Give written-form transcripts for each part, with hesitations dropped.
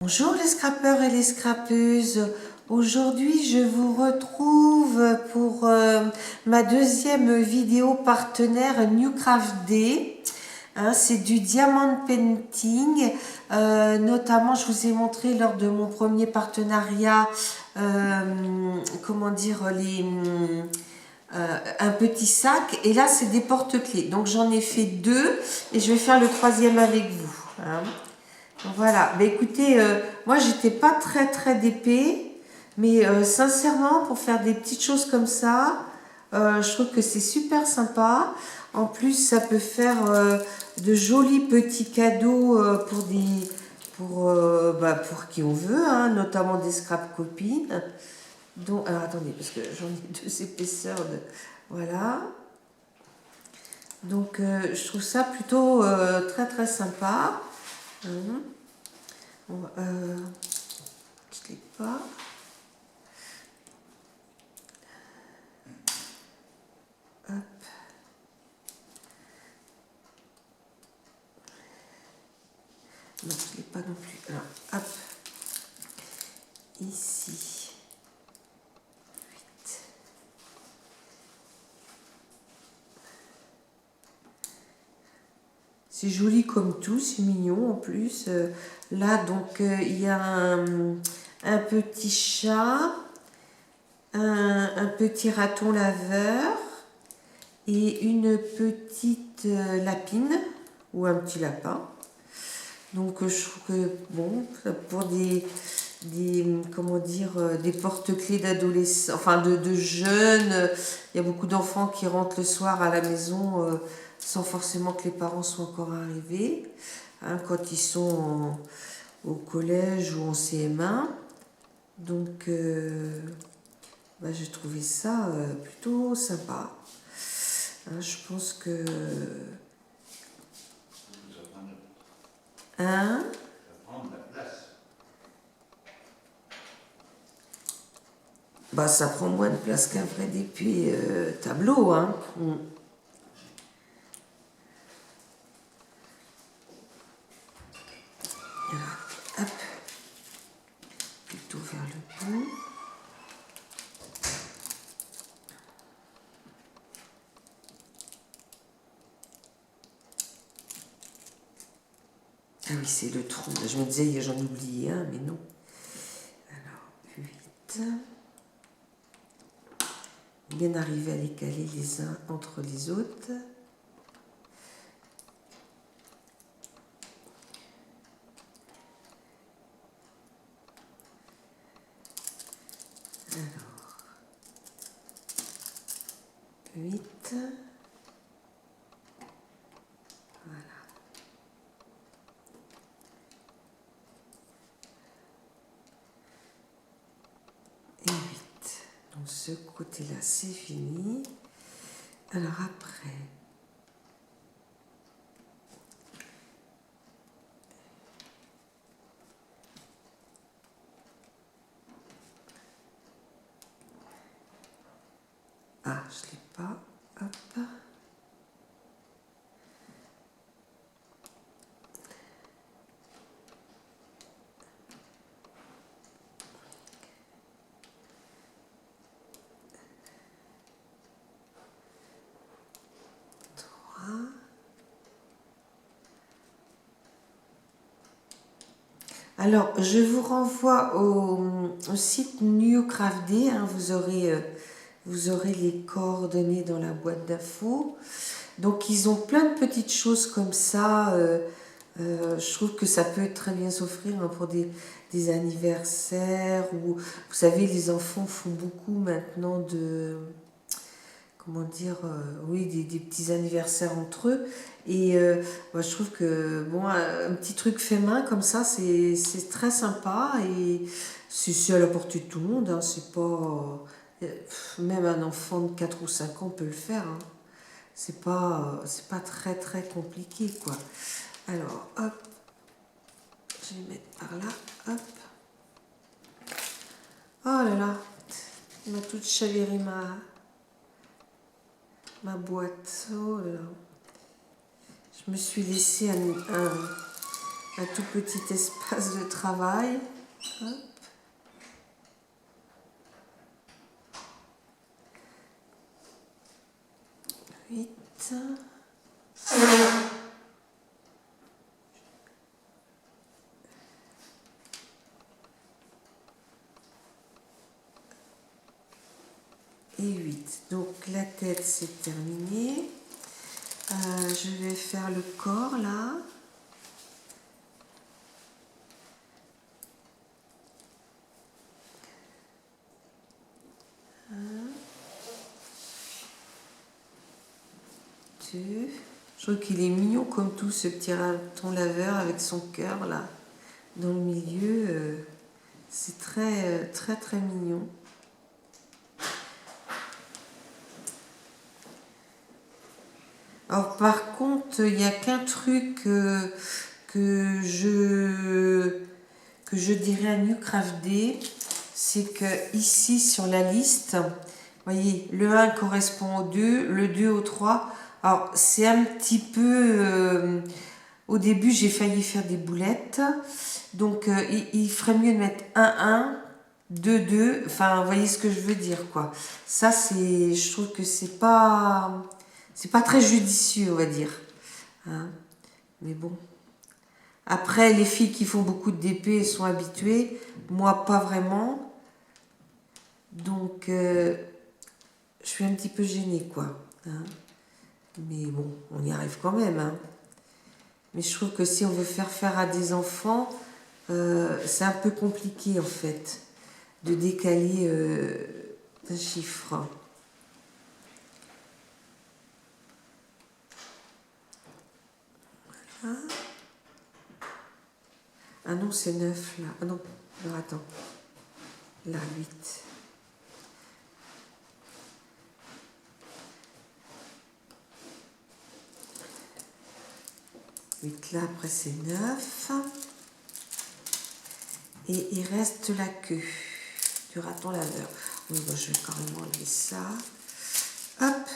Bonjour les scrappeurs et les scrappeuses. Aujourd'hui, je vous retrouve pour ma deuxième vidéo partenaire Newcraft Day. C'est du diamond painting. Notamment, je vous ai montré lors de mon premier partenariat, comment dire, un petit sac. Et là, c'est des porte-clés. Donc, j'en ai fait deux et je vais faire le troisième avec vous. Voilà, bah écoutez, moi j'étais pas très d'épée, mais sincèrement pour faire des petites choses comme ça, je trouve que c'est super sympa. En plus, ça peut faire de jolis petits cadeaux pour qui on veut, hein, notamment des scrap copines. Donc, alors attendez, parce que j'en ai deux épaisseurs de, voilà. Donc je trouve ça plutôt très sympa. Hum. Bon, je l'ai pas. Hop. Non, je l'ai pas non plus. Alors, hop. Ici. 8. C'est joli comme tout, c'est mignon en plus. Là, donc, il y a un petit chat, un petit raton laveur et une petite lapine ou un petit lapin. Donc je trouve que bon, pour comment dire, des porte-clés d'adolescents, enfin de jeunes, il y a beaucoup d'enfants qui rentrent le soir à la maison sans forcément que les parents soient encore arrivés, hein, quand ils sont au collège ou en CM1. Donc j'ai trouvé ça plutôt sympa. Hein, je pense que... Hein? Bah, ça prend moins de place qu'un vrai d'épée tableau, hein. Alors, hop, plutôt vers le bout. Ah oui, c'est le tronc. Je me disais, j'en oubliais un, mais non. Alors, 8. Bien arriver à les caler les uns entre les autres. Alors, 8. Voilà. Et 8. Donc ce côté-là, c'est fini. Alors après... Ah, je ne l'ai pas. Hop. Alors, je vous renvoie au site Newcraft Day, hein, vous aurez les coordonnées dans la boîte d'infos. Donc, ils ont plein de petites choses comme ça. Je trouve que ça peut très bien s'offrir, hein, pour des anniversaires. Ou, vous savez, les enfants font beaucoup maintenant de... Comment dire, oui, des petits anniversaires entre eux. Et moi, je trouve que bon, un petit truc fait main comme ça, c'est très sympa et c'est à la portée de tout le monde. Hein, c'est pas, même un enfant de 4 ou 5 ans peut le faire. Hein. C'est pas très compliqué, quoi. Alors, hop, je vais mettre par là, hop. Oh là là, il m'a toute chaviré ma boîte. Oh là là. Je me suis laissé un tout petit espace de travail. Hop. Huit. Et 8. Donc la tête c'est terminé. Je vais faire le corps là. Un, deux. Je trouve qu'il est mignon comme tout ce petit raton laveur avec son cœur là dans le milieu. C'est très très très mignon. Alors par contre, il n'y a qu'un truc que je dirais à Newcraft.d, c'est que ici sur la liste, vous voyez, le 1 correspond au 2, le 2 au 3. Alors c'est un petit peu... au début, j'ai failli faire des boulettes. Donc il ferait mieux de mettre 1, 2, 2. Enfin, vous voyez ce que je veux dire, quoi. Ça, c'est... Je trouve que c'est pas très judicieux, on va dire. Hein. Mais bon. Après, les filles qui font beaucoup de DP sont habituées. Moi, pas vraiment. Donc, je suis un petit peu gênée, quoi. Hein. Mais bon, on y arrive quand même. Hein. Mais je trouve que si on veut faire à des enfants, c'est un peu compliqué, en fait, de décaler un chiffre. Voilà. Ah non, c'est 9 là. Ah non, alors attends. Là, 8. 8 là, après c'est 9. Et il reste la queue du raton laveur. Oui, bon, je vais quand même enlever ça. Hop.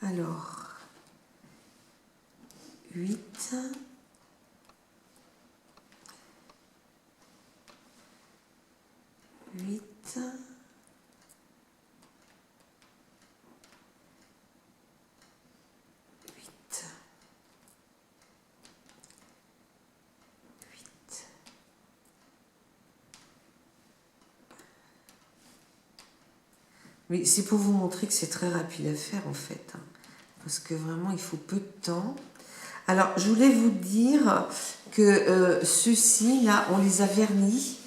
Alors, 8. 8. 8. Mais c'est pour vous montrer que c'est très rapide à faire en fait. Hein, parce que vraiment, il faut peu de temps. Alors, je voulais vous dire que ceux-ci, là, on les a vernis.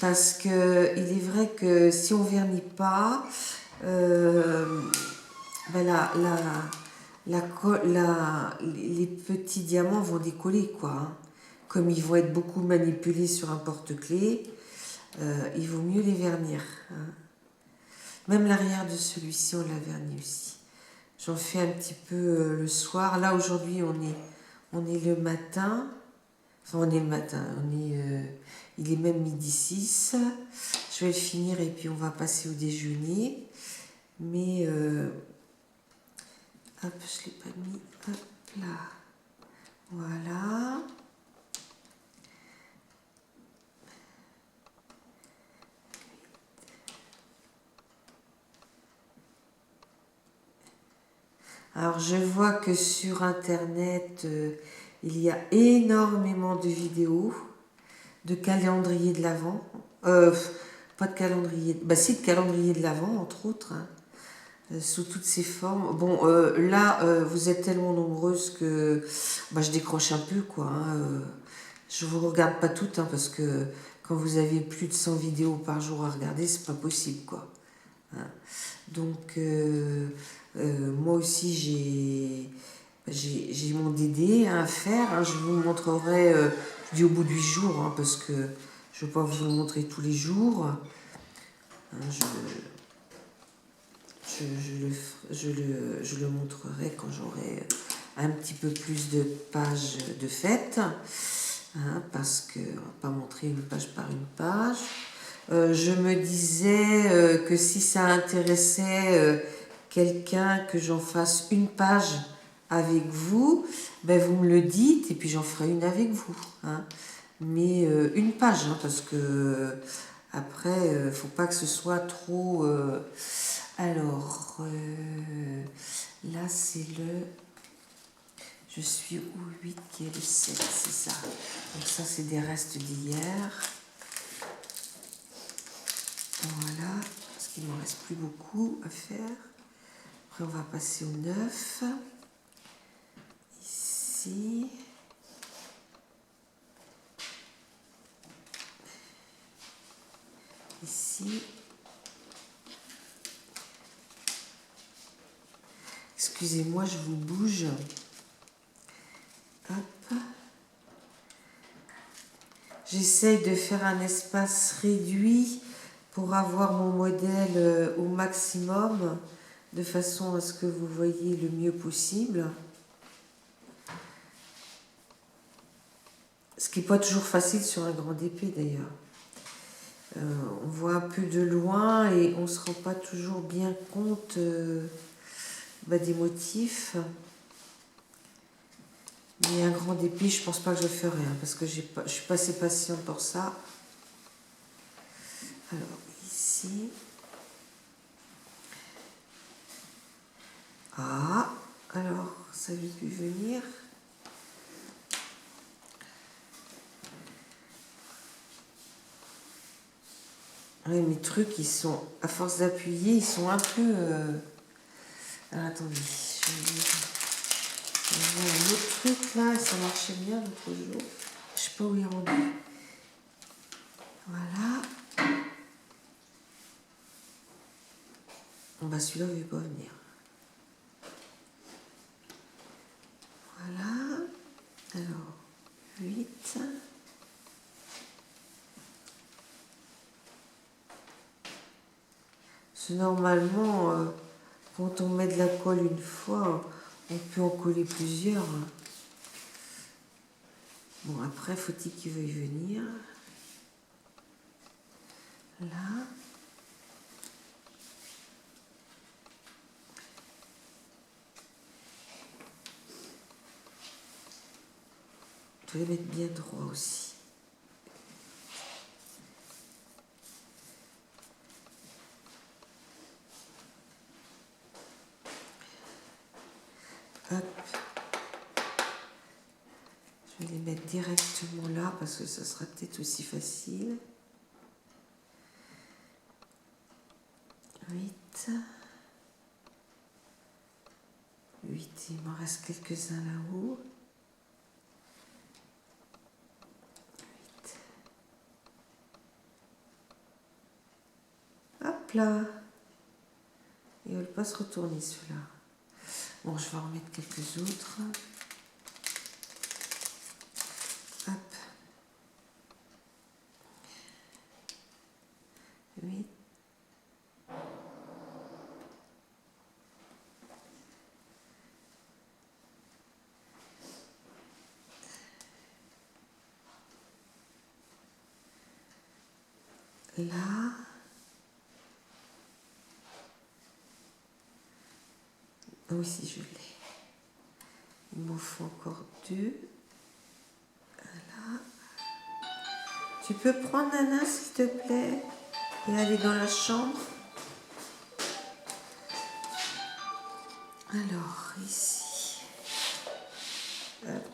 Parce que il est vrai que si on vernit pas, ben les petits diamants vont décoller, quoi. Hein. Comme ils vont être beaucoup manipulés sur un porte-clés, il vaut mieux les vernir. Hein. Même l'arrière de celui-ci, on l'a verni aussi. J'en fais un petit peu le soir. Là, aujourd'hui, on est le matin. Enfin, on est le matin. Il est même midi 6. Je vais le finir et puis on va passer au déjeuner. Mais, hop, je ne l'ai pas mis. Hop là. Voilà. Alors, je vois que sur Internet, il y a énormément de vidéos de calendrier de l'Avent. Pas de calendrier, bah si, de calendrier de l'Avent, entre autres, hein, sous toutes ses formes. Bon, là, vous êtes tellement nombreuses que bah, je décroche un peu, quoi. Hein, je vous regarde pas toutes, hein, parce que quand vous avez plus de 100 vidéos par jour à regarder, c'est pas possible, quoi. Hein. Donc, moi aussi, j'ai mon DD à faire. Hein, je vous montrerai, je dis au bout de 8 jours, hein, parce que je ne vais pas vous le montrer tous les jours. Hein, je le montrerai quand j'aurai un petit peu plus de pages de fête. Hein, parce qu'on ne va pas montrer une page par une page. Je me disais que si ça intéressait quelqu'un, que j'en fasse une page avec vous, ben vous me le dites et puis j'en ferai une avec vous. Hein. Mais une page, hein, parce que après, faut pas que ce soit trop... alors, là c'est le... Je suis au 8 qui est le 7, c'est ça. Donc ça c'est des restes d'hier. Voilà, parce qu'il ne m'en reste plus beaucoup à faire. Après on va passer au 9. Ici. Ici. Excusez-moi, je vous bouge. Hop. J'essaye de faire un espace réduit pour avoir mon modèle au maximum, de façon à ce que vous voyez le mieux possible. Ce qui n'est pas toujours facile sur un grand épée d'ailleurs. On voit un peu de loin et on ne se rend pas toujours bien compte des motifs. Mais un grand épée, je pense pas que je ferai, hein, parce que je suis pas assez patiente pour ça. Alors, ici. Ah, alors, ça veut plus venir. Oui, mes trucs, ils sont, à force d'appuyer, ils sont un peu... Alors, attendez, je vais un autre truc là, ça marchait bien l'autre jour. Je sais pas où il est rendu. Voilà. Bon, bah celui-là, il ne va pas venir. Voilà. Alors, 8. C'est normalement, quand on met de la colle une fois, on peut en coller plusieurs. Bon, après, faut-il qu'il veuille venir. Là. Je vais les mettre bien droit aussi. Hop. Je vais les mettre directement là parce que ça sera peut-être aussi facile. 8. 8, il m'en reste quelques-uns là-haut. 8. Hop là. Il ne veut pas se retourner celui-là. Bon, je vais en remettre quelques autres. Hop. 8. Là. Ah oui, si je l'ai. Il m'en faut encore 2. Voilà. Tu peux prendre Nana, s'il te plaît, et aller dans la chambre. Alors, ici. Hop.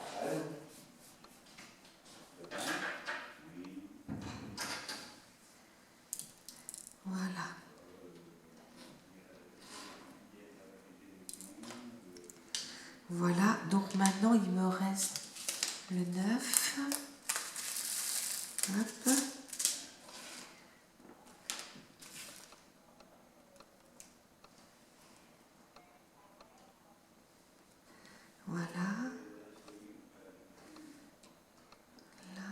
Voilà. Voilà, donc maintenant il me reste le 9. Hop. Voilà. Là.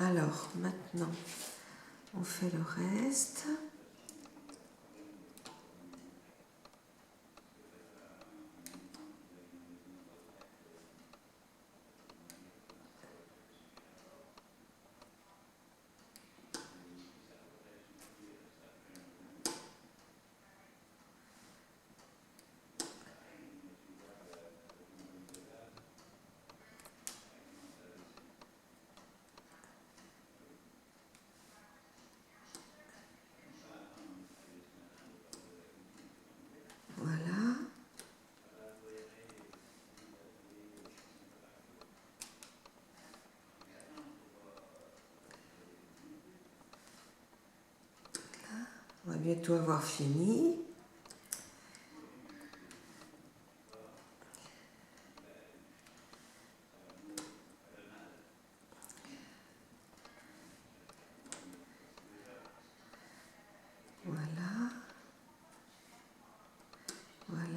Alors, maintenant, on fait le reste. Voilà. On va bientôt avoir fini. Voilà. Voilà.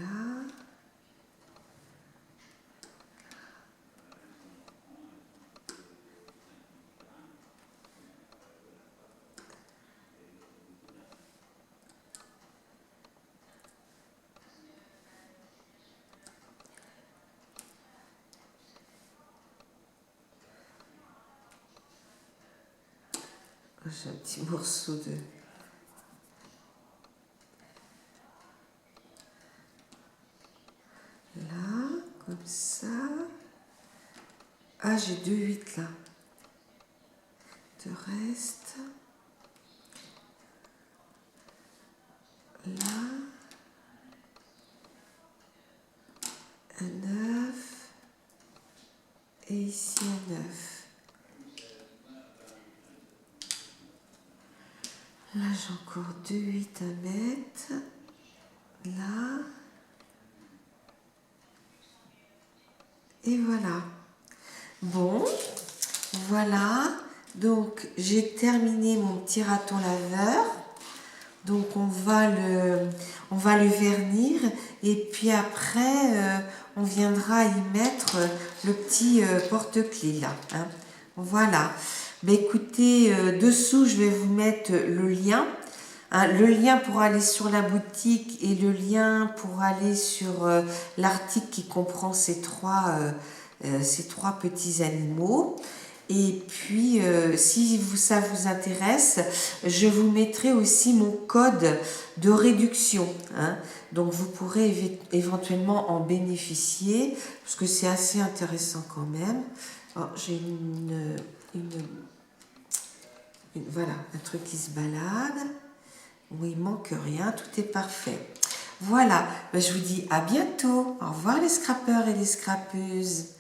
J'ai un petit morceau de... Là, comme ça. Ah, j'ai 2 8 là. De reste. Là. Un 9. Et ici un 9. Là, j'ai encore 2 8 à mettre. Là. Et voilà. Bon, voilà. Donc, j'ai terminé mon petit raton laveur. Donc, on va le vernir. Et puis après, on viendra y mettre le petit porte-clés là. Hein. Voilà. Ben, écoutez, dessous, je vais vous mettre le lien. Hein, le lien pour aller sur la boutique et le lien pour aller sur l'article qui comprend ces trois petits animaux. Et puis, si ça vous intéresse, je vous mettrai aussi mon code de réduction. Hein. Donc, vous pourrez éventuellement en bénéficier, parce que c'est assez intéressant quand même. Oh, j'ai voilà, un truc qui se balade. Où il manque rien, tout est parfait. Voilà, ben, je vous dis à bientôt. Au revoir les scrappeurs et les scrappeuses.